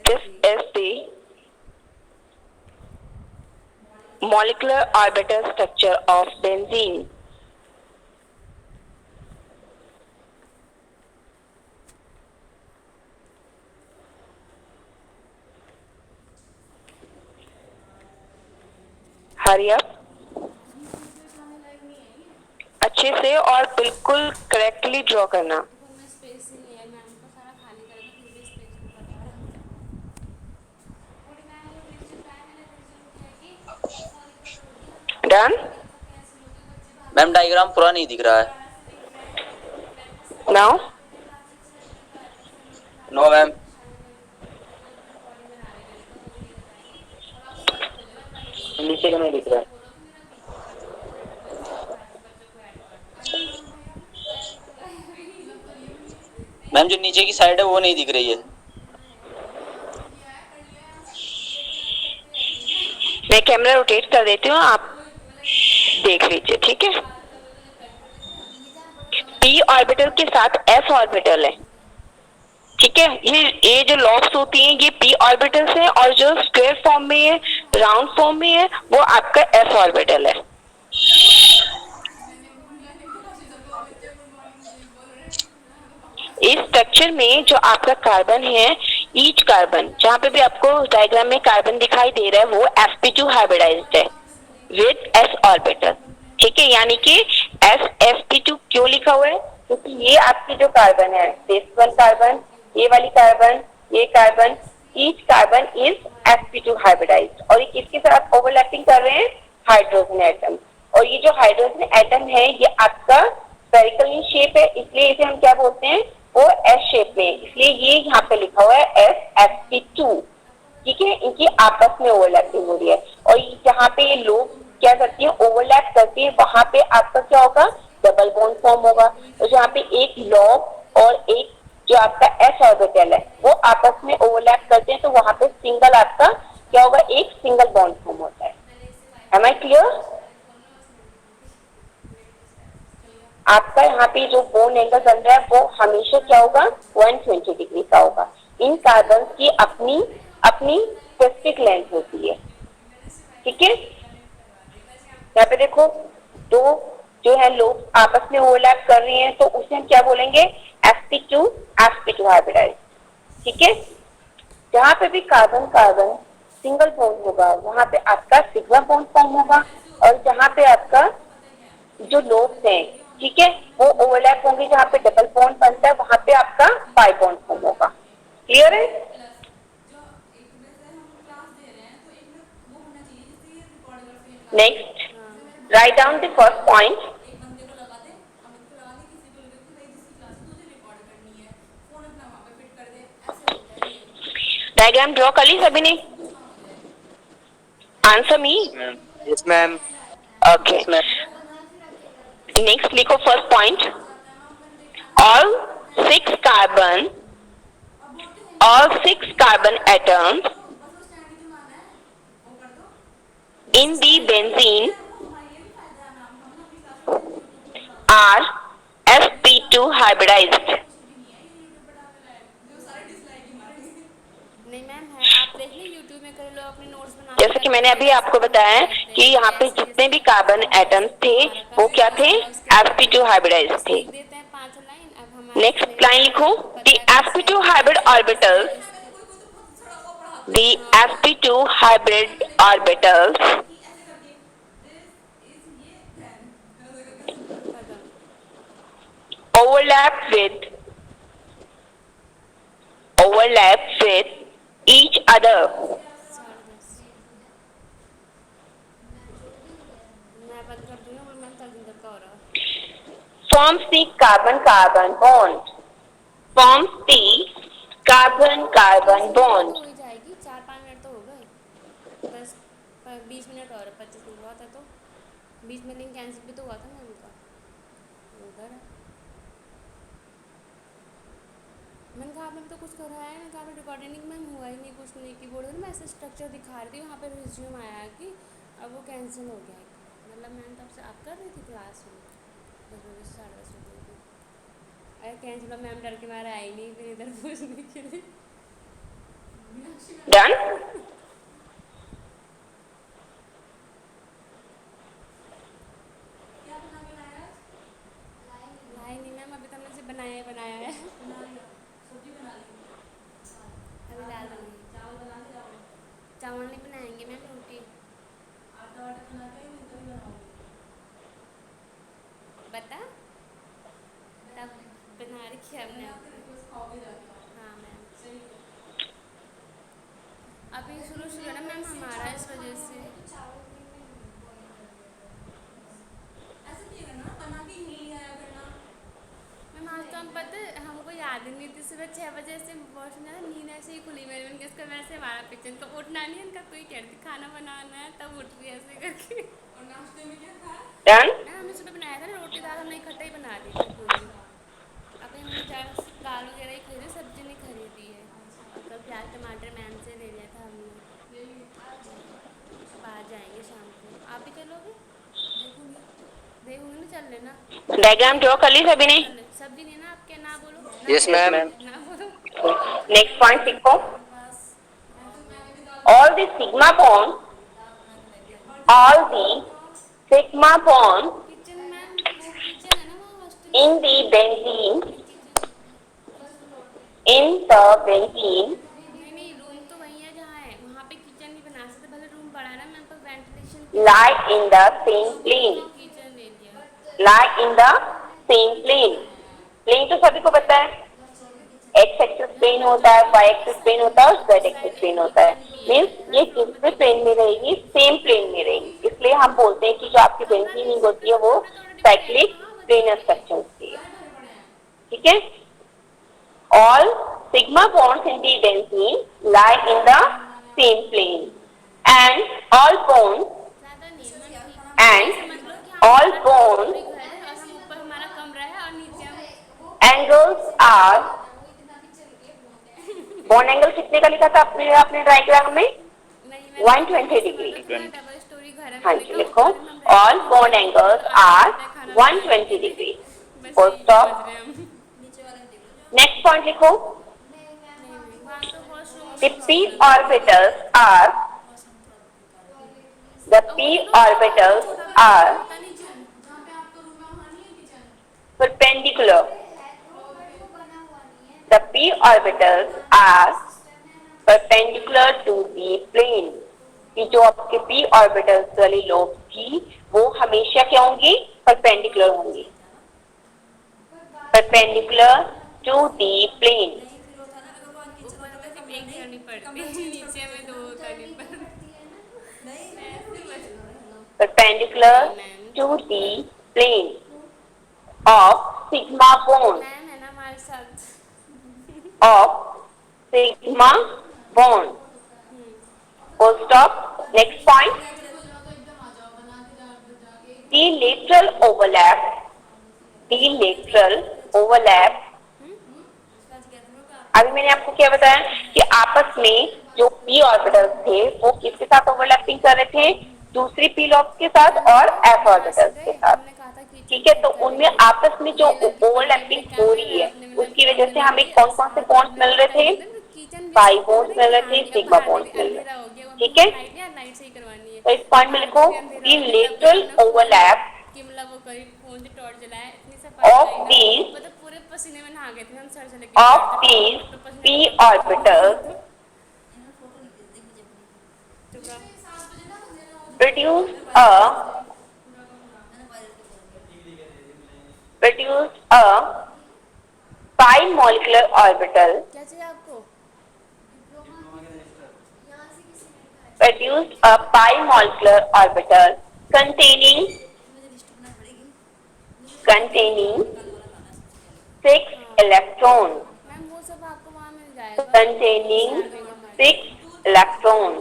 This is the molecular orbital structure of benzene. Hurry up. अच्छे से और बिल्कुल करेक्टली ड्रॉ करना। डन। मैम डायग्राम पूरा नहीं दिख रहा है। Now no ma'am. नीचे का नहीं दिख रहा है। मैम जो नीचे की साइड है वो नहीं दिख रही है। मैं कैमरा रोटेट कर देती हूँ, आप देख लीजिए, ठीक है। पी ऑर्बिटल के साथ एस ऑर्बिटल है, ठीक है। ये जो लॉब्स होती हैं ये पी ऑर्बिटल है, और जो स्क्वायर फॉर्म में है, राउंड फॉर्म में है, वो आपका एस ऑर्बिटल है। इस स्ट्रक्चर में जो आपका कार्बन है, ईच कार्बन, जहाँ पे भी आपको डायग्राम में कार्बन दिखाई दे रहा है, वो sp2 हाइब्रिडाइज्ड है विद s ऑर्बिटल, ठीक है। यानी कि sp2 क्यों लिखा हुआ है? क्योंकि ये आपकी जो कार्बन है, बेस वन कार्बन, ये वाली कार्बन, ये carbon, each carbon is sp2 hybridised, और ये किसके साथ ओवरलैपिंग कर रहे हैं? Hydrogen atom. और ये जो हाइड्रोजन एटम है ये आपका स्फेरिकल इन शेप है, इसलिए इसे हम क्या बोलते हैं? वो एस शेप में, इसलिए ये यहाँ पे लिखा हुआ है sp2, ठीक है। इनकी आपस में ओवरलैपिंग हो रही है, और जहाँ पे ये लोग क्या करती है, ओवरलैप करती है, वहां पे आपका क्या होगा? डबल बॉन्ड फॉर्म होगा। तो जहाँ पे एक लॉग और एक जो आपका एस ऑर्बिटल है वो आपस में ओवरलैप करते हैं, तो वहां पे सिंगल आपका क्या होगा? एक सिंगल बॉन्ड फॉर्म होता है। Am I clear? आपका यहाँ पे जो बोन एंगल बन रहा है वो हमेशा क्या होगा? 120 डिग्री का होगा। इन कार्बन की अपनी अपनी स्पेसिफिक लेंथ होती है, ठीक है। यहाँ पे देखो, दो जो है लोग आपस में ओवरलैप कर रही हैं, तो उसे हम क्या बोलेंगे? sp2 हाइब्रिडाइज, ठीक है। जहाँ पे भी कार्बन कार्बन सिंगल बॉन्ड होगा वहां पे आपका सिग्मा बॉन्ड फॉर्म होगा, और जहाँ पे आपका जो लोब्स हैं, ठीक है, वो ओवरलैप होंगे, जहाँ पे डबल बॉन्ड बनता है वहां पे आपका पाई बॉन्ड फॉर्म होगा। क्लियर है? Next, write down the first point. Diagram draw कर ली सभी ने? Answer me. Yes ma'am. Okay, next लिखो first point. all six carbon all six carbon atoms in the benzene are sp2 hybridized। नहीं ma'am है, आप देख लो यूट्यूब में कर लो, अपने नोट्स बना जैसे कि मैंने अभी आपको बताया कि यहाँ पे जितने भी कार्बन एटम्स थे वो क्या थे? sp2 हाइब्रिडाइज्ड थे। सीख देते हैं 5 लाइन। अब हमारे नेक्स्ट सिलेबस लाइन में लिखो, आपको the पता है कौन सी sp2 आएगी, hybrid कौन सी नहीं orbitals, आएगी। the sp2 hybrid orbitals खत्म। overlap with overlap with each other, 10:30 मैं बंद कर दूंगा, मैम तक दिन तक का हो रहा। forms the carbon carbon bond, forms the carbon carbon पूरी तो bond। हो ही जाएगी, 4-5 मिनट तो हो गए, बस 20 मिनट और 25 मिनट बहुत है, तो 20 में लिंक कैंसिल भी तो हुआ था मैम का, उधर है। मैंने कहा आपने तो कुछ करा है, मैंने कहा रिकॉर्डिंग मैम हुआ ही नहीं, कुछ नहीं की बोल रहे मैं ऐसे स्ट्रक्चर दिखा रही थी, वहाँ पे रिज्यूम आया कि अब वो कैंसिल हो गया है। मतलब मैम तब से आप कर रही थी क्लास में 10 बजे से 10:30 बजे की। अरे कैंसिल, मैम डर के मारे आई नहीं फिर इधर पूछने के लिए। डन। लाई नहीं मैम, अभी तो हमने सिर्फ बनाया है। अभी दाल बनाएंगे। चावल नहीं बनाएंगे मैम, रोटी। बता, तब बना रखी है हमने। हाँ मैम, अभी शुरू है ना मैम हमारा, इस वजह से। मैम आज तो हम पता है, हमको याद ही नहीं थी, सुबह 6 बजे से वॉशरूम जाना, नींद ऐसे ही खुली मेरी, मैंने इसका वैसे हमारा किचन का उठना नहीं है, इनका कोई कहती खाना बनाना है, तब उठ रही ऐसे करके। और नाश्ते में क्या खाया? डन। मैम हमने सुबह बनाया था ना रोटी दाल, हमने इकट्ठा ही बना दी थी पूरी। अभी हमने ज़्यादा दाल वगैरह ही खरीदी, सब्जी नहीं खरीदी है। और कल प्याज टमाटर मैम से ले लिया था हमने। अब आ जाएंगे शाम को, आप भी चलोगे? देखूंगी ना, चल लेना। डायग्राम ड्रॉ कर ली सभी ने? चल ले, सब्जी नहीं ना आपके, ना बोलो। Yes ma'am. ना बोलो। नेक्स्ट पॉइंट लिखो। All the sigma bond, all the sigma bond kitchen ma'am, वो किचन है ना वो hostel in the benzene, in the benzene नहीं, रूम तो वही है जहाँ है, वहाँ पे किचन नहीं बना सकते, भले रूम बड़ा है ना मैम, पर ventilation lie in the same plane, kitchen area. lie in the same plane। Plane तो सभी को पता है, x एक्सिस प्लेन होता है, y एक्सिस प्लेन होता है और z एक्सिस प्लेन होता है। मीन्स ये किस पे प्लेन में रहेगी? सेम प्लेन में रहेगी। इसलिए हम बोलते हैं कि जो आपकी बेंजीन होती है वो साइक्लिक प्लेनर स्ट्रक्चर होती है। ठीक है, all sigma bonds in the benzene lie in the same plane and all bonds ज़्यादा नहीं है मैम, and समझ लो कि all bonds हम घर है और हम ऊपर हमारा कमरा है और नीचे हम angles are, बॉन्ड एंगल कितने का लिखा था आपने डायग्राम में? नहीं 120 डिग्री। डबल स्टोरी घर है। हाँ जी, लिखो all bond angles are 120 degree. Full stop. Next point लिखो। The p orbitals are, the p orbitals are perpendicular, the p orbitals are perpendicular to the plane। कि जो आपके p orbitals वाली lobe थी वो हमेशा क्या होंगी? परपेंडिकुलर होंगी, perpendicular to the plane। ऊपर में सिर्फ एक करनी पड़ती, नीचे में 2 करनी पड़ती। perpendicular to the plane of sigma bond, ma'am है ना हमारे साथ। of sigma bond। Full stop। Next point, the lateral overlap, the lateral overlap। अभी मैंने आपको क्या बताया कि आपस में जो p ऑर्बिटल्स थे वो किसके साथ ओवरलैपिंग कर रहे थे? दूसरी p लॉब्स के साथ और f ऑर्बिटल्स के साथ। हमने कहा था कि ठीक है, तो उनमें आपस में जो ओवरलैपिंग हो रही है उसकी वजह से हमें कौन कौन से बॉन्ड्स मिल रहे थे? पाई बॉन्ड्स मिल रहे थे, सिग्मा बॉन्ड्स मिल रहे थे। ठीक है, लाइट सही करवानी है तो इस पॉइंट में लिखो कि लेटरल ओवरलैप कि मतलब वो करीब फोन से टॉर्च जलाया, इतनी सफाई of these, मतलब पूरे पसीने में नहा गए थे हम, सर से लेके of these p orbitals produce a pi molecular orbital, क्या चाहिए आपको? produce a pi molecular orbital containing 6 electrons, ma'am वो सब आपको वहाँ मिल जाएगा, containing 6 electrons।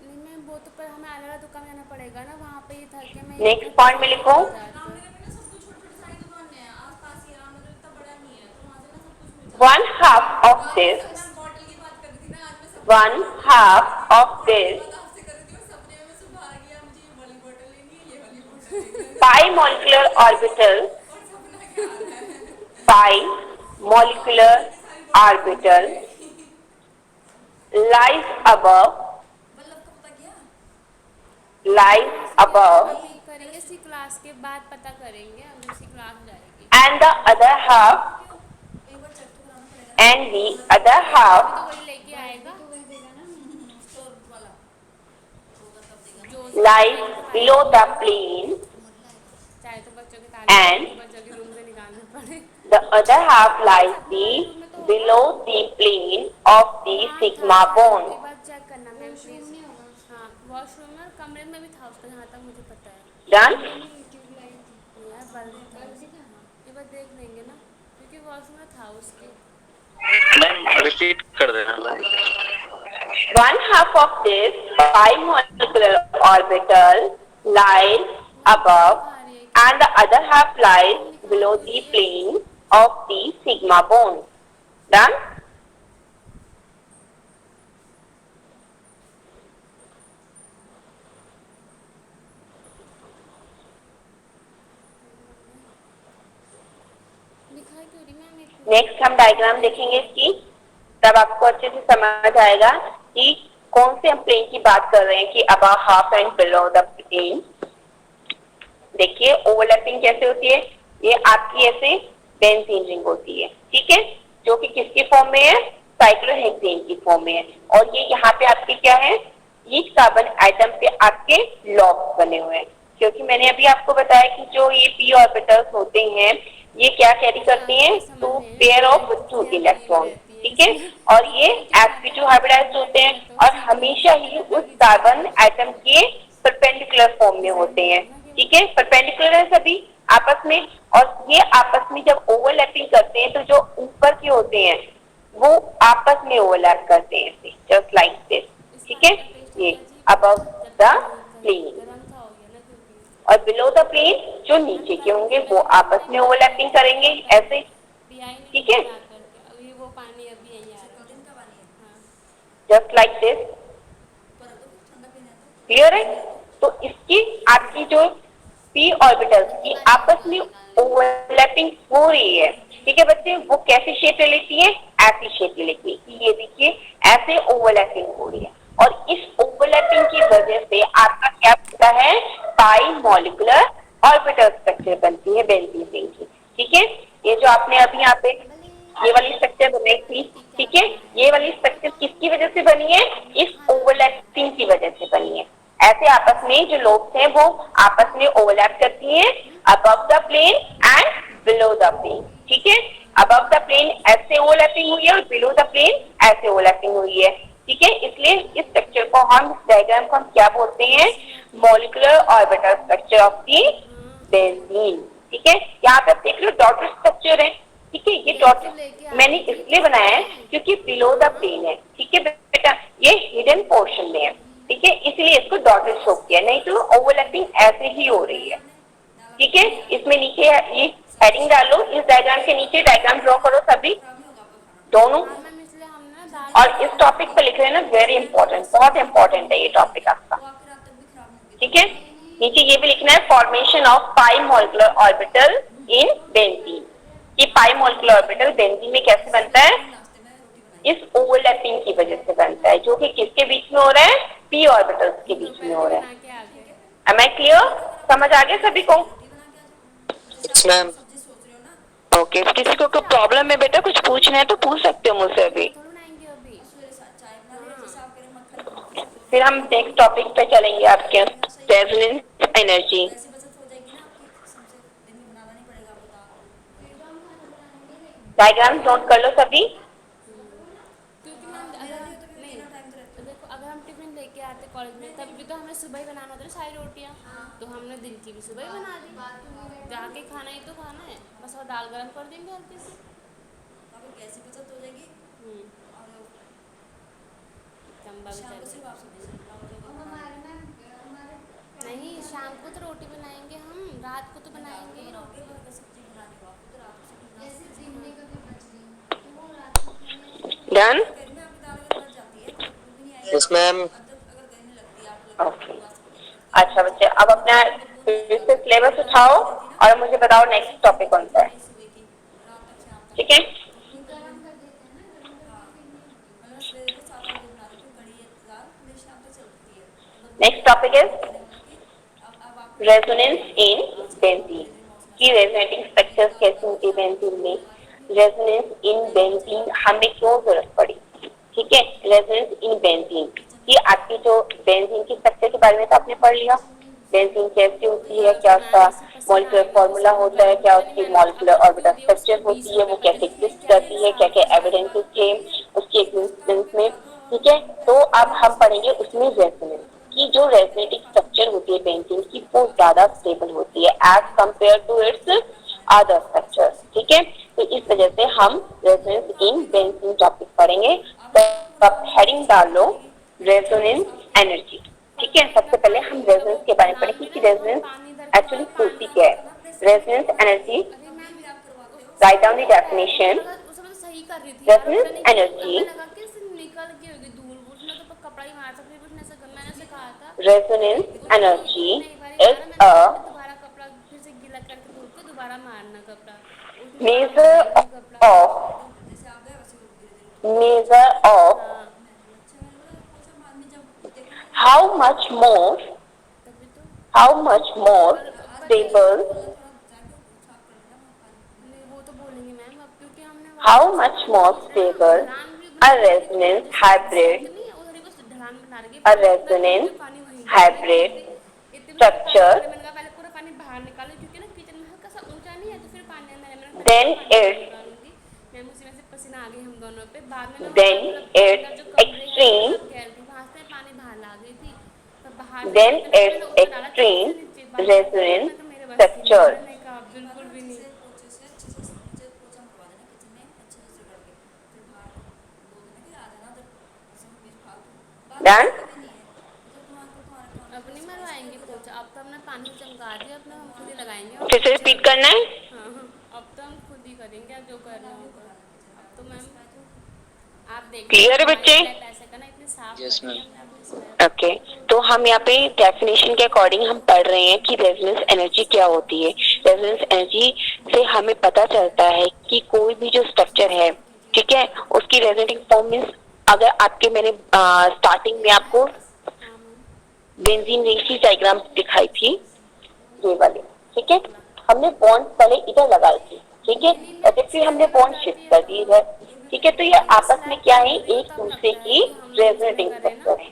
नहीं मैम वो तो पर हमें अलग दुकान जाना पड़ेगा ना, वहाँ पे ही था कि मैं नेक्स्ट पॉइंट में लिखो one half of this pi molecular orbital orbital lies above lies above अभी करेंगे, इसी क्लास के बाद पता करेंगे, अभी इसी क्लास जाएगी। and the other half and the other अभी half तो वही लेके आएगा जो lies below the plane चाहे तो बच्चों के कागज and तो बच्चों के रूम से निकालने पड़े। the other half lies below the plane of the हाँ sigma था, bone. एक बार चेक करना मैम प्लीज। हाँ वॉशरूम में कमरे में भी था उसका, जहाँ तक मुझे पता है। Done? यार बल्ब था उसका, हाँ एक बार देख लेंगे ना, क्योंकि वॉशरूम में था उसके। मैम रिपीट कर देना। One half of this bimolecular orbital lies above and the other half lies below the plane of the sigma bone. Done? लिखा क्यों रही मैम एक नेक्स्ट हम डायग्राम देखेंगे इसकी, तब आपको अच्छे से समझ आएगा कि कौन से हम प्लेन की बात कर रहे हैं कि above half and below the plane. देखिए ओवरलैपिंग कैसे होती है, ये आपकी ऐसे बेंजीन रिंग होती है, ठीक है, जो कि किसकी फॉर्म में है, साइक्लोहेक्सेन की फॉर्म में है। और ये यहाँ पे आपके क्या है, ईच कार्बन आइटम पे आपके लॉक्स बने हुए हैं, क्योंकि मैंने अभी आपको बताया कि जो ये p ऑर्बिटल्स होते हैं ये क्या कैरी करते हैं, two pair of two electron, ठीक है, और ये sp2 हाइब्रिडाइज्ड होते हैं और हमेशा ही उस कार्बन आइटम के परपेंडिकुलर फॉर्म में होते हैं, ठीक है, परपेंडिकुलर है सभी आपस में। और ये आपस में जब ओवरलैपिंग करते हैं तो जो ऊपर के होते हैं वो आपस में ओवरलैप करते हैं, जस्ट लाइक दिस, ठीक है, ये अबव द प्लेन। गरम सा हो गया ना क्योंकि और बिलो द प्लेन जो नीचे के होंगे वो आपस में ओवरलैपिंग करेंगे ऐसे, पिया ही नहीं ठीक है, बना करके, अभी वो पानी अभी यही आ रहा है। हाँ जस्ट लाइक दिस, क्लियर है। तो इसकी आपकी जो p ऑर्बिटल्स की आपस में ओवरलैपिंग हो रही है, ठीक है बच्चे, वो कैसी शेप ले लेती है, ऐसी शेप ले लेती है, ये देखिए ऐसे ओवरलैपिंग हो रही है। और इस ओवरलैपिंग की वजह से आपका क्या बनता है, पाई मॉलिकुलर ऑर्बिटल स्ट्रक्चर बनती है बेंजीन रिंग की, ठीक है। ये जो आपने अभी यहाँ पे ये वाली स्ट्रक्चर बनाई थी, ठीक है, ये वाली स्ट्रक्चर किसकी वजह से बनी है, इस ओवरलैपिंग की वजह से बनी है। ऐसे आपस में जो लोब्स हैं वो आपस में ओवरलैप करती हैं above the plane and below the plane, ठीक है, अबव द प्लेन ऐसे ओवरलैपिंग हुई है और बिलो द प्लेन ऐसे ओवरलैपिंग हुई है, ठीक है। इसलिए इस स्ट्रक्चर को हम, इस डायग्राम को हम क्या बोलते हैं, molecular orbital structure of the benzene, ठीक है। यहाँ पे आप देख लो डॉटेड स्ट्रक्चर है, ठीक है, ये डॉटेड मैंने इसलिए बनाया है क्योंकि बिलो द प्लेन है, ठीक है बेटा, ये हिडन पोर्शन में है, ठीक है, इसलिए इसको डॉटेड शो किया, नहीं तो ओवरलैपिंग ऐसे ही हो रही है, ठीक है। इसमें नीचे ये हेडिंग डालो, इस डायग्राम के नीचे डायग्राम ड्रॉ करो सभी दोनों, हाँ मैम इसलिए हम ना दाल और इस टॉपिक पर लिख रहे हैं ना, वेरी इंपॉर्टेंट, बहुत इंपॉर्टेंट है ये टॉपिक आपका, ठीक है। नीचे ये भी लिखना है formation of pi molecular orbital in benzene, ये पाई मॉलिक्यूलर ऑर्बिटल बेंजीन में कैसे बनता है, इस ओवरलैपिंग की वजह से बनता है, जो कि किसके बीच में हो रहा है, p ऑर्बिटल्स के बीच में हो रहा है। बना के आ गए। Am I clear? समझ आ गया सभी को? Yes ma'am. ओके, किसी को कोई प्रॉब्लम है बेटा, कुछ पूछना है तो पूछ सकते हो मुझसे अभी, थोड़ा बनाएंगे अभी। फिर हम नेक्स्ट टॉपिक पे चलेंगे आपके रेजोनेंस एनर्जी। डायग्राम नोट कर लो सभी। क्योंकि मैम अगर नहीं तो देखो, अगर हम टिफिन लेके आते कॉलेज में तब भी तो हमें सुबह ही बनाना होता है सारी रोटियाँ, तो हमने दिन की भी सुबह ही बना दी, जाके खाना ही तो खाना है बस, और दाल गरम कर देंगे हल्की सी। चंबा भी नहीं, शाम को तो रोटी बनाएंगे हम, रात को तो बनाएंगे ही रोटी। डन? Yes ma'am. ओके, अच्छा बच्चे, अब अपना फिर से सिलेबस उठाओ और मुझे बताओ नेक्स्ट टॉपिक कौन सा है, ठीक है। Next topic is resonance in benzene की रेजोनेटिंग स्ट्रक्चर्स कैसे होती है बेंजीन में। रेजोनेंस इन बेंजीन हमें क्यों जरूरत पड़ी, ठीक है। रेजोनेंस इन बेंजीन ये आपकी जो बेंजीन की स्ट्रक्चर के बारे में तो आपने पढ़ लिया, बेंजीन कैसी होती है, क्या उसका मॉलिक्यूलर फॉर्मूला होता है, क्या उसकी मॉलिक्यूलर ऑर्बिटल स्ट्रक्चर होती है, वो कैसे एग्जिस्ट करती है, क्या क्या एविडेंसेस थे उसकी एग्जिस्टेंस में, ठीक है। तो अब हम पढ़ेंगे उसमें रेजोनेंस की जो रेजोनेटिंग स्ट्रक्चर होती है बेंजीन की वो ज्यादा स्टेबल होती है as compare to its other structure, ठीक है। तो इस वजह से हम रेजोनेंस इन बेंजीन टॉपिक पढ़ेंगे। तो आप हेडिंग डाल लो रेजोनेंस एनर्जी, ठीक है। सबसे पहले हम रेजोनेंस के बारे में पढ़ेंगे कि रेजोनेंस एक्चुअली होती क्या है। रेजोनेंस एनर्जी, अरे ma'am right down the definition. उसमें तो सही कर रही थी यार, पता रेजोनेंस नहीं क्यों एनर्जी, हमें लगा कि इससे निकल गई होगी दूर, उसने तो कपड़ा ही मार सकती थी, उसने ऐसा मैंने ऐसे कहा था। रेजोनेंस एनर्जी उसने एक बार इज मारा, मैंने कहा बेटा अ दोबारा कपड़ा फिर से गीला करके धो के दोबारा मारना कपड़ा, उसने दोबारा मारा ही measure नहीं कपड़ा। of measure of हाँ how much more तभी तो। how much more but stable, नहीं वो तो बोलेंगे मैम अब, क्योंकि हमने how वापस से much पानी more खींच रहे हैं ना, stable ढलान भी a बना रखी थी थोड़ी, resonance जैसे hybrid सिंक नहीं है उधर ही कुछ ढलान बना रखी है, a पानी इतना खींच resonance रही पानी वहीं गिर रहा है कि hybrid इतने में पानी structure, पहले मैंने कहा पहले पूरा पानी बाहर निकालो, क्योंकि ना किचन में हल्का सा ऊंचा नहीं है तो फिर पानी अंदर है, मैंने कहा पहले then पूरा पानी बाहर its निकालूंगी। मैम उसी में से पसीना आ गई हम दोनों पे, बाद में ना वहाँ then मतलब its अंदर जो कमरे हैं ना extreme सब गैल थी, वहाँ से पानी बाहर ला गई थी, तो बाहर से then निकलते निकलते its मैंने ऊपर डाला छत से extreme नीचे, बाहर निकल गया, resonance मैं तो मेरे बस की नहीं है, structure। मैंने कहा बिल्कुल भी नहीं। Done? अब नहीं मरवाएंगे पोछा, अब तो हमने पानी से चमका दिया, अब तो हम खुद ही लगाएंगे और फिर से पोछा। रिपीट करना है। हाँ हाँ अब तो हम खुद ही करेंगे, अब जो करना होगा। अब तो मैम आप देख लो क्लियर है हमारी बच्चे? स्लैब ऐसे करना, इतनी साफ यस करी मैम। है हमने अपनी स्लैब। ओके तो हम यहाँ पे डेफिनेशन के अकॉर्डिंग हम पढ़ रहे हैं कि रेजोनेंस एनर्जी क्या होती है। रेजोनेंस एनर्जी से हमें पता चलता है कि कोई भी जो स्ट्रक्चर है, ठीक है, उसकी रेजोनेटिंग फॉर्म मीन्स अगर आपके मैंने स्टार्टिंग में आपको हाँ मैम बेंजीन रिंग की डायग्राम दिखाई थी ये वाली, ठीक है। हमने बॉन्ड पहले इधर लगाई थी, ठीक है, नहीं और मैम फिर हमने स्लैब लग बॉन्ड जाती शिफ्ट है कर दी तो, इधर, ठीक है। तो ये नहीं आपस में स्लैब क्या जब है, लग रही हो एक तब दूसरे लगता है की कि हम लोग उसमें रेजोनेटिंग करें ना। स्ट्रक्चर है,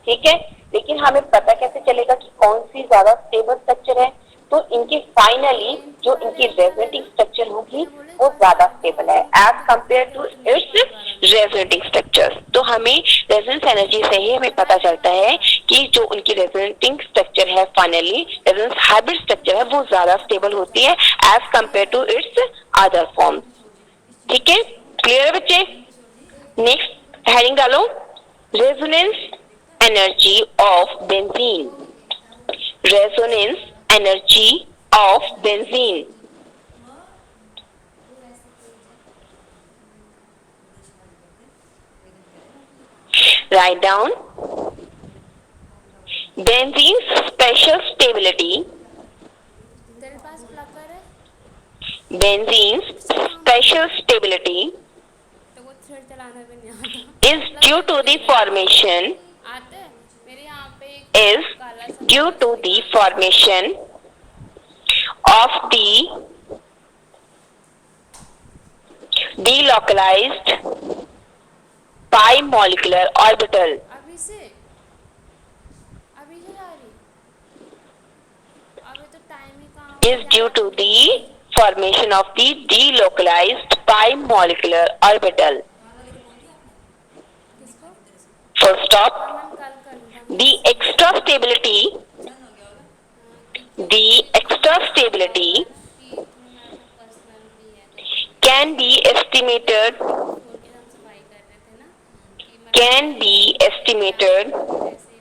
ठीक है। लेकिन हमें पता कैसे चलेगा कि कौन सी ज्यादा स्टेबल स्ट्रक्चर है। तो इनकी फाइनली एनटी जो वाले इनकी अंकल है रेजोनेटिंग ना, स्ट्रक्चर होगी क्या बोले वो कल ज्यादा आ रहे थे स्टेबल है परसों, कल एज तो कंपेयर दिखा टू के नहीं इट्स कल बार आना। Resonating structure. तो हमें रेजोनेंस एनर्जी से ही हमें पता चलता है कि जो उनकी रेजोनेटिंग स्ट्रक्चर है फाइनली रेजोनेंस हाइब्रिड स्ट्रक्चर है वो ज्यादा स्टेबल होती है as compare to its other form, ठीक है। क्लियर है बच्चे? नेक्स्ट हेडिंग डालो resonance energy of benzene. Resonance energy of benzene, write down benzene's special stability. तेरे पास प्लकर है Benzene's special stability तो वो थ्रेड चलाना भी नहीं आता, is due प्लकर to भी the नहीं है formation आते हैं। मेरे यहाँ पे एक is काला सा due कागज to the निकाल के formation of the delocalized bimolecular orbital अभी से जा रही, अभी तो टाइम ही कहाँ हुआ, is due to the formation of the delocalized bimolecular orbital. किसको। Full हाँ stop. मैम कल कर लूँगा The extra stability, the extra stability कि तुम्हारा अपना पर्सनल भी है तो can be estimated, फ्लोर की हम सफाई कर रहे थे ना, कि can be estimated ऐसे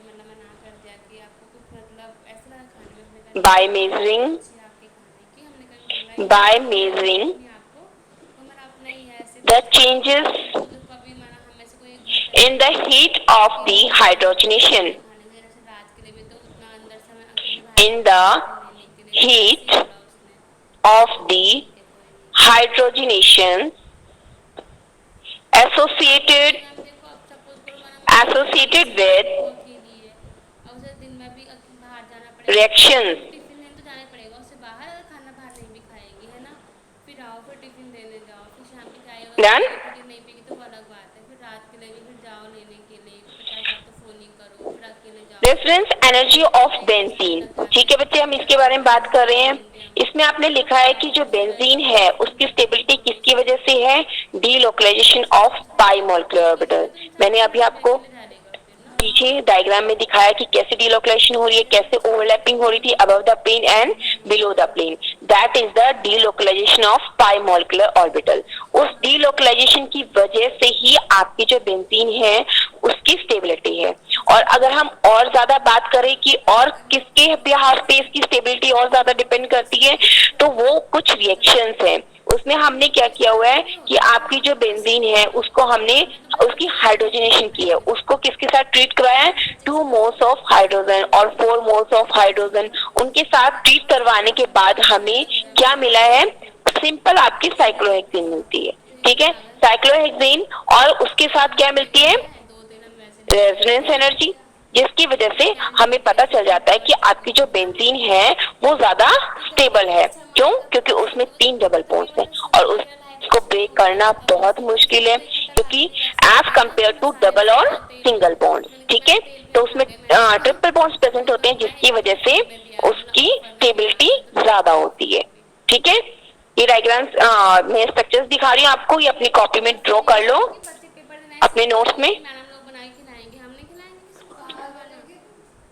मतलब मना कर दिया कि आपको कुछ मतलब ऐसा लगा खाने में, हमने कहा by नहीं, measuring, अच्छी आपके खाने की, हमने कभी बोला ही by नहीं measuring नहीं आपको, तो मेरा अपना ही है ऐसे the कुछ changes तो कभी मैंने हमें से कोई घर पे in the heat of the hydrogenation, खाने के जैसे रात के लिए भी तो उतना अंदर से मैं अकेले बाहर in the लेने के लिए तो ऐसे ही heat बोला उसने of the कि कोई नहीं। hydrogenation associated मैम देखो अब सपोज करो मैंने associated with वो अकेली है, अब उसे दिन में रिएक्शन। टिफिन लेने तो जाना ही पड़ेगा उससे बाहर, अगर खाना बाहर नहीं भी खाएगी है ना, फिर आओ फिर टिफिन देने जाओ, फिर शाम की चाय अगर डन। पिएगी पीगी नहीं पिएगी तो वो अलग बात है, फिर रात के लिए भी फिर जाओ लेने के लिए, 50 बार तो फ़ोन ही करो, फिर अकेले जाओ, रेफरेंस एनर्जी ऑफ फिर 1 बज जाए बेंजीन। तक जाते ठीक है बच्चे, हम फिर इसके बारे में आके बात कर रहे हैं। घूमते हम, इसमें आपने लिखा है कि जो बेंजीन है उसकी स्टेबिलिटी किसकी वजह से है? डीलोकलाइजेशन ऑफ पाई मोलिकुलर अकेले ऑर्बिटल। तो इंसान मैंने पूरा अभी दिन आपको अकेले जा रहेगा फिर ना। पीछे डायग्राम में दिखाया कि कैसे डीलोकलाइजेशन हो रही है, कैसे ओवरलैपिंग हो रही थी above the plane and below the plane. That is the delocalisation of pi molecular orbital. उस डीलोकलाइजेशन की वजह से ही आपकी जो बेंजीन है उसकी स्टेबिलिटी है। और अगर हम और ज्यादा बात करें कि और किसके बिहाफ पे इसकी स्टेबिलिटी और ज्यादा डिपेंड करती है, तो वो कुछ रिएक्शंस हैं। उसमें हमने क्या किया हुआ है कि आपकी जो बेंजीन है उसको हमने उसकी हाइड्रोजनेशन की है, उसको किसके साथ ट्रीट कराया है? 2 मोल्स ऑफ हाइड्रोजन और 4 मोल्स ऑफ हाइड्रोजन, उनके साथ ट्रीट करवाने के बाद हमें क्या मिला है? सिंपल आपकी साइक्लोहेक्सेन मिलती है। ठीक है, साइक्लोहेक्सेन, और उसके साथ क्या मिलती है? 2 दिन हम वैसे नहीं रेजोनेंस एनर्जी, जिसकी वजह से हमें पता चल जाता है कि आपकी जो बेंजीन है वो ज्यादा स्टेबल है। क्यों? क्योंकि उसमें 3 डबल बॉन्ड्स हैं और उसको ब्रेक करना बहुत मुश्किल है, क्योंकि एज कंपेयर टू डबल और सिंगल बॉन्ड्स। ठीक है, तो उसमें ट्रिपल बॉन्ड्स प्रेजेंट होते हैं, जिसकी वजह से उसकी स्टेबिलिटी ज्यादा होती है। ठीक है, ये डायग्राम्स मैं स्ट्रक्चर्स दिखा रही हूँ आपको, ये अपनी कॉपी में ड्रॉ कर लो बच्चे पेपर देना अपने ऐसे नोट्स में। कि मैडम लोग बनाए खिलाएंगे, हम नहीं खिलाएंगे किसी को, पागल वाले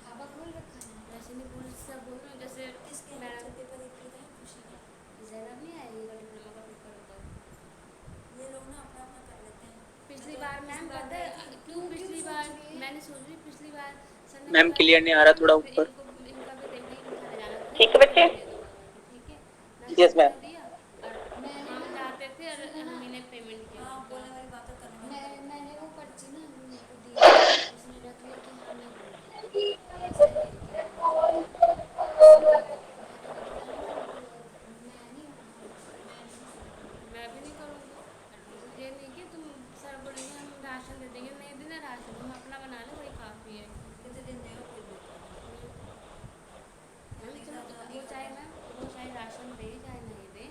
ढाबा खोल रखा है। वैसे नहीं बोल, सब बोल रहे हो जैसे मैडम पेपर एक लिखा है खुशी का, जैनब नहीं आएगी अगर डिप्लोमा का पेपर होता है, ये लोग ना अपना अपना कर लेते हैं। पिछली बार मैम पता है क्यों, पिछली बार मैंने सोच रही, पिछली बार सर ने मैम बोला क्लियर कि नहीं आ रहा, थोड़ा फिर ऊपर। इनको इनका भी देखना कि मीठा ले जाना था, ठीक है मीठा बच्चे। मैं दे दूंगा करके, ठीक है ना, यस सर मैम। ने दिया और हम जाते थे और हम इन्हें पेमेंट किया, बोलने वाली बातें करने वाली, मैंने वो पर्ची ना मेरे को दी थी, उसने रख ली कि हाँ मैं दूंगी करके, पैसा ही दे दिया मैंने, मैं तो कहती था ना मैम तो मैं नहीं, मैं भी नहीं करूँगी, ये नहीं कि तुम सर बोलेंगे हम राशन दे देंगे, नहीं देना राशन, हम अपना बना लें वही काफ़ी है, कितने दिन देगा कोई वो चाहे मैम वो चाहे राशन दे चाहे नहीं दे,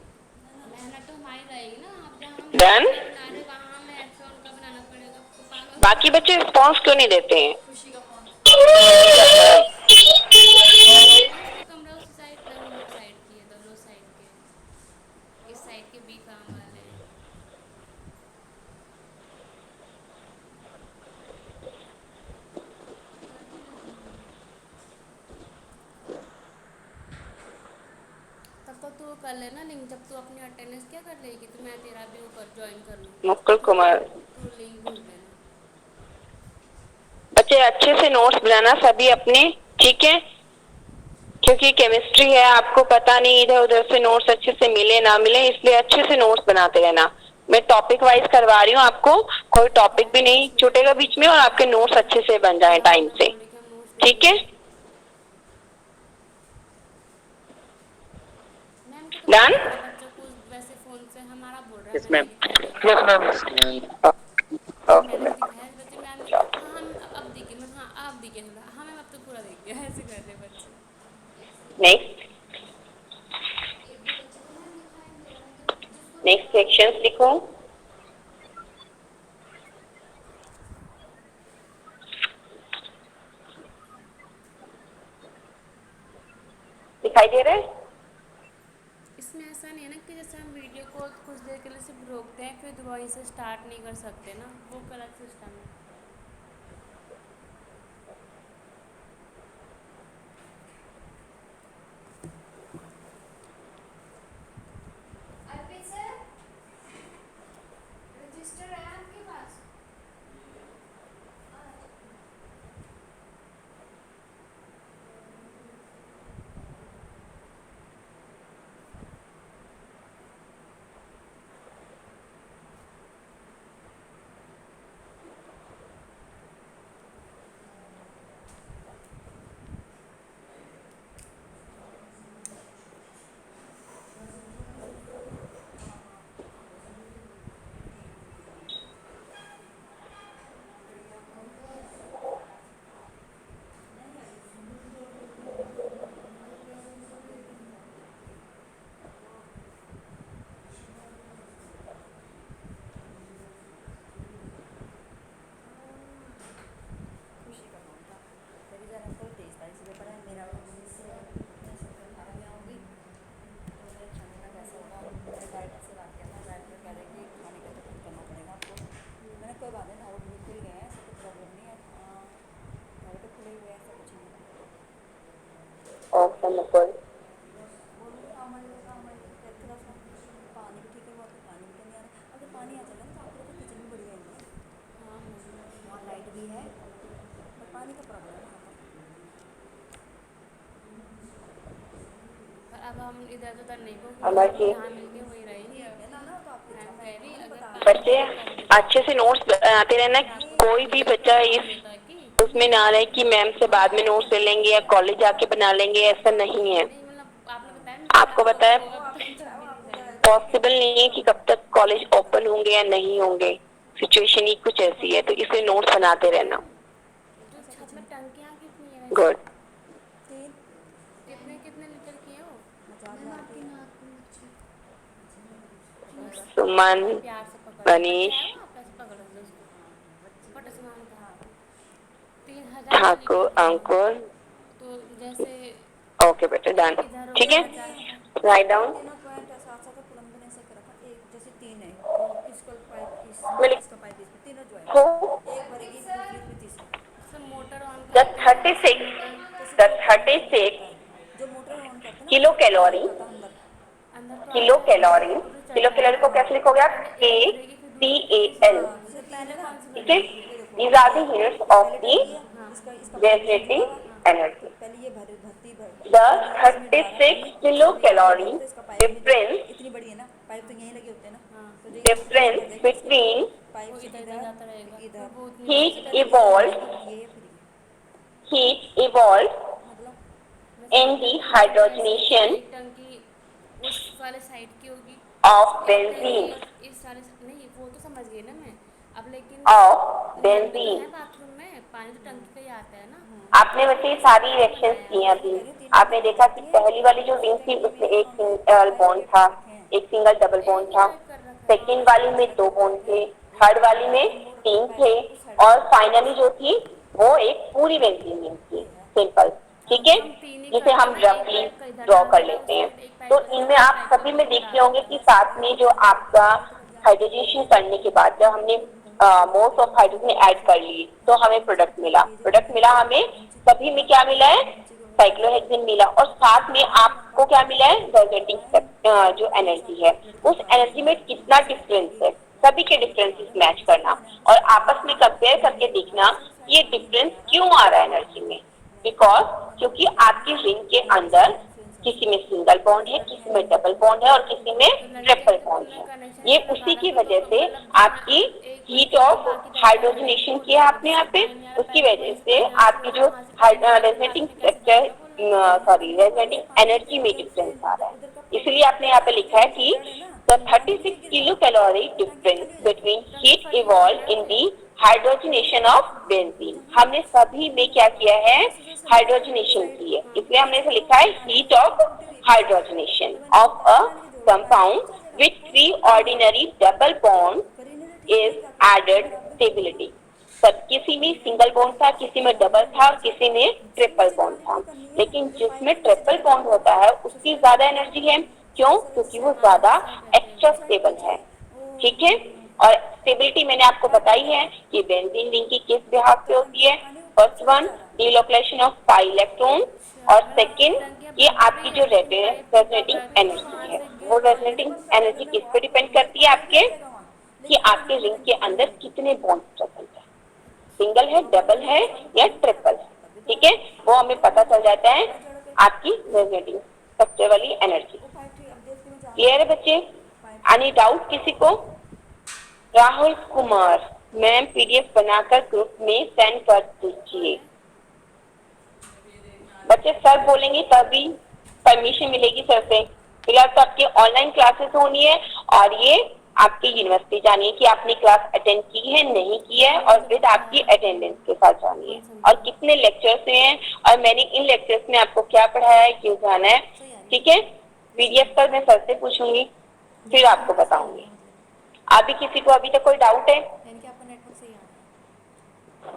मेहनत तो हमारी रहेगी ना, अब जहाँ हम डन। अपना बना रहे वहाँ हमें एक्स्ट्रा उनका बनाना पड़ेगा, तो पागल हो बाकी बच्चे रिस्पॉन्स क्यों नहीं देते हैं? खुशी का फोन है ना, उसका कमरा उस साइड दोनों साइड की है, दोनों साइड के, इस साइड के भी काम वाले हैं। तब तक तू कर लेना लिंक, जब तू अपनी अटेंडेंस क्या कर लेगी तो मैं तेरा भी ऊपर ज्वाइन कर लूँगी, मुकुल कुमार। तू लिंक ढूंढ लेना। बच्चे अच्छे से नोट्स बनाना सभी अपने, ठीक है, क्योंकि केमिस्ट्री है, आपको पता नहीं इधर उधर से नोट्स अच्छे से मिले ना मिले, इसलिए अच्छे से नोट्स बनाते रहना। मैं टॉपिक वाइज करवा रही हूँ आपको, कोई टॉपिक भी नहीं छूटेगा बीच में और आपके नोट्स अच्छे से बन जाए हाँ टाइम मैं से। बोल रही कि हम नोट्स ठीक है, बनाएंगे। मैम को तो डन। पता है बच्चों को वैसे फ़ोन से हमारा बोल रहा है, यस हमें मैम। नहीं दिखाई दे रहा, यस मैम। मैंने भी दिखाया बच्चे, मैम ने हाँ हम अब दिखे, मैं हाँ आप दिखे, हाँ मैम अब तो पूरा दिख गया, ऐसे कर रहे बच्चे। नेक्स्ट। एक भी बच्चे को मैम दिखाई नहीं दे रहा, मतलब जिसको नेक्स्ट दिखा रहा सेक्शन लिखो। दिखाई दे रहा है? इसमें ऐसा नहीं है ना कि जैसे हम वीडियो को कुछ देर के लिए सिर्फ रोकते हैं फिर वहीं से स्टार्ट नहीं कर सकते ना, वो गलत सिस्टम है। अर्पित सर रजिस्टर है आपके पास? पानी आ चला ना, तो आपको देखो किचन भी बढ़िया ही है, हाँ वहाँ लाइट भी है, पर पानी का प्रॉब्लम है वहाँ पर अब हम इधर उधर नहीं पर। बोलेंगे, अलग हम ही जहाँ मिलेंगे वहीं रहेंगे। ठीक अब है ना, ना तो आपकी इच्छा, मैम मैं कह रही मैंने अगर बता रही पानी बच्चे की कमी है अच्छे से नोट्स बनाते रहना, कोई भी बच्चा इस होता कि उसमें ना रहे कि मैम से बाद में नोट्स ले लेंगे या कॉलेज जाके बना लेंगे, ऐसा नहीं है। नहीं मतलब आपने बताया ना आपको तो बताया वो वो अभी आपकी तक इच्छा है, छुट्टी वो नहीं आपको चाहिए। जाएगा ठीक है, पॉसिबल नहीं है कि कब तक कॉलेज ओपन होंगे या नहीं होंगे, सिचुएशन ही कुछ ऐसी है, तो इसलिए नोट्स बनाते रहना। जो ऐसा छत कुछ में नहीं। टंकियाँ कितनी है वैसे? गुड। 3 कितने कितने लीटर की है वो? मैं 4,000 की है। सुमन, प्यार से पकड़ लो, बच्चा मनीष, है वो आपका, ऐसे पकड़ लो उसको, बच्चे फट से मान हाँ, का 3,000 लीटर ठाकुर, की है। अंकुर। तो जैसे ओके बेटा, डन। इधर हो ये ठीक गया है, है नहीं है, 50 का। राइट ये डाउन। तीनों पॉइंट है, साथ साथ प्लम्बर ने ऐसे कर रखा, एक जैसे 3 है, वो इसका पाइप इसमें, मिल इसका पाइप इसमें, तीनों हो ज्वाइंट, एक भरेगी दूसरी इसमें तीसरी। जैसे मोटर ऑन द करते हैं, जैसे 36 मोटर जैसे द वो पानी अंदर जाता 36 है, जो मोटर ऑन करते हैं ना किलो उससे पानी कैलोरी, जाता था अंदर। अंदर तो किलो आता है ना, कैलोरी, वो तो किलो चलता है कैलोरी ना। को कैसे लिखोगे आप? पहले के एक भरेगी फिर सी दूसरी, फिर ए तीसरी, एल। हाँ जैसे तो 3 है पहले ना, कौन सी ठीक है, भरेगी? ये देखो दीज आर ये द यूनिट्स ये ऑफ पहले द टंकी है, हाँ इसका पाइप इसमें जुड़ा जनरेटिंग हुआ, हाँ। तो एनर्जी। पहले ये भरती द पहले ये इसमें जा रहा 36 पानी, किलो जब ये आगे कैलोरी बढ़ेगा तो इसका पाइप में जो डिफरेंस, इतनी बड़ी है ना, पाइप तो यहीं लगे होते हैं ना, हाँ तो जो ये जैसे डिफरेंस बढ़ जाएगी इसके बिटवीन पाइप वो से इधर इधर इधर जाता रहेगा, फिर इधर, वो उतनी सबसे heat भरेगी। पहले ये evolved, भरेगी, ये फिर ये, heat evolved मतलब वैसे in the टंकी में कैसे, hydrogenation एक टंकी उस वाले साइड की होगी, of एक टंकी benzene, इस वाले नहीं, वो तो समझ गई ना मैं। अब लेकिन of नल भी तो benzene। है बाथरूम में, पानी तो टंकी का ही आता है ना, आपने तो उसको वैसे कैसे सारी कैसे रिएक्शंस बनाया की है? हैं वही अभी। कह रही हूँ, तीनों आपने टंकी देखा कि जाती हैं, पहली वाली जो और रिंग उसी थी टंकी में उसमें एक इन्होंने सिंगल पाइप बॉन्ड ये था, कर रखे हैं। एक सिंगल डबल एक बॉन्ड ही था, टाइप कर रखा है। सेकेंड वाली में 2 बॉन्ड थे, थर्ड वाली में लेकिन वो 3 पाइप थे, उस साइड से और जाता है, फाइनली जो थी वो एक पूरी बेंजीन रिंग थी, ये है। सिंपल। ठीक अब है, हम तीन ही जिसे करते हम ना, एक रफली पाइप का इधर ड्रॉ डाल कर देता है लेते उस हैं। साइड, एक तो पाइप का इधर, इनमें एक आप पाइप का सभी वो में इधर देखे डाल होंगे देता कि है। ऐसे साथ करेंगे में तो जो फिर ये आपका तो कर जाना है, हाइड्रोजनेशन करने के बाद जब हमने मोस्ट ऑफ हाइड्रोजन ऐड कर ली तो हमें प्रोडक्ट मिला, हमें सभी में क्या मिला है? साइक्लोहेक्सेन मिला, और साथ में आपको क्या मिला है? जनरेटिंग जो एनर्जी है, उस एनर्जी में कितना डिफरेंस है, सभी के डिफरेंसेस मैच करना और आपस में कंपेयर करके देखना ये डिफरेंस क्यों आ रहा है एनर्जी में। बिकॉज क्योंकि आपकी रिंग के अंदर किसी में सिंगल बॉन्ड है, किसी में डबल बॉन्ड है और किसी में तो लड़कियां ट्रिपल ने जब बॉन्ड तुमने है। कनेक्शन ये ऐसा लगा उसी की रखा वजह तो से मतलब जहाँ आपकी एक हीट बंद है तो ऑफ बाकी दरवाजे बंद हाइड्रोजनेशन खोल किया रखा है, आपने यहाँ जिससे पे, पानी नहीं आ रहा, उसकी पहले तो वजह वहीं से से पानी आना शुरू आपकी होगा, जो वहां से पानी नहीं आ रहा तो रेजोनेटिंग बाथरूम में कैसे स्ट्रक्चर, जाएगा बोल रहे हैं। सॉरी रेजोनेटिंग एनर्जी में डिफरेंस आ रहा है। इसलिए आपने यहाँ पे लिखा है कि the 36 kilo calorie difference between टंकी हीट फटी होगी इवॉल्व मैम इन फिर। दी हाइड्रोजनेशन ऑफ बेंजीन। हमने सभी में क्या किया है? हाइड्रोजनेशन की है, इसलिए हमने इसे लिखा है heat of hydrogenation of a compound with 3 ordinary double bond is added stability. सब किसी में सिंगल बॉन्ड था, किसी में डबल था और किसी में ट्रिपल बॉन्ड था, लेकिन जिसमें ट्रिपल बॉन्ड होता है उसकी ज्यादा एनर्जी है। क्यों? क्योंकि वो हाँ ज्यादा ऐसा कहते हैं एक्स्ट्रा वो। स्टेबल है। ठीक है, और स्टेबिलिटी मैंने आपको बताई है कि बेंजीन रिंग की किस बिहाफ पे होती है। First one, delocalisation of pi electron, अच्छा और मतलब सेकंड टंकियाँ ये बनती भी आपकी जो है लेकिन पाइप टूटा रेजोनेटिंग हुआ है तो वहाँ एनर्जी है, से वो गिर पानी। रेजोनेटिंग एनर्जी किस पे डिपेंड करती है? आपके कि आपके रिंग के अंदर कितने बॉन्ड प्रेजेंट है, सिंगल है, डबल है या ट्रिपल है। ठीक है, वो हमें पता चल जाता है आपकी रेजोनेटिंग स्ट्रक्चर वाली एनर्जी। क्लियर है बच्चे? एनी डाउट किसी को? राहुल कुमार मैम पीडीएफ बनाकर ग्रुप में सेंड कर कौन दीजिए। है? बच्चे सर बोलेंगे तभी परमिशन मिलेगी सर से। फिलहाल तो आपकी ऑनलाइन क्लासेस होनी है और ये आपकी यूनिवर्सिटी जानी है कि आपने क्लास अटेंड की है नहीं की है, मैंने और तो विद आपकी बताया अटेंडेंस के साथ जानी है कौन और समझा। कितने लेक्चर्स हुए हैं और मैंने इन लेक्चर्स में आपको क्या पढ़ाया है, क्यों जाना है। ठीक है, पीडीएफ पर मैं सर से पूछूंगी फिर आपको बताऊंगी। अभी किसी को अभी तक कोई डाउट है? आपका नेटवर्क सही आ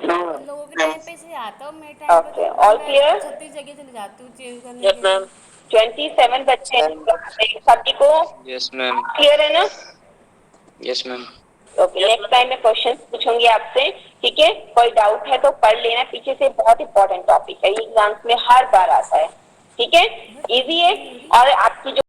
रहा है। इन लोगों के टाइम पे से आता हूँ, मेरे टाइम पे तो ओके, ऑल मैं क्लियर? 36 जगह चले जाती हूँ चेंज करने यस के मैम। लिए। 27 बच्चे हैं सभी को, यस मैम। क्लियर है ना? Yes ma'am. Okay, next time मैं क्वेश्चन पूछूंगी आपसे। ठीक है, कोई डाउट है तो पढ़ लेना, पीछे से बहुत इंपॉर्टेंट टॉपिक है, एग्जाम्स में हर बार आता है। ठीक है, इजी है। और आपकी जो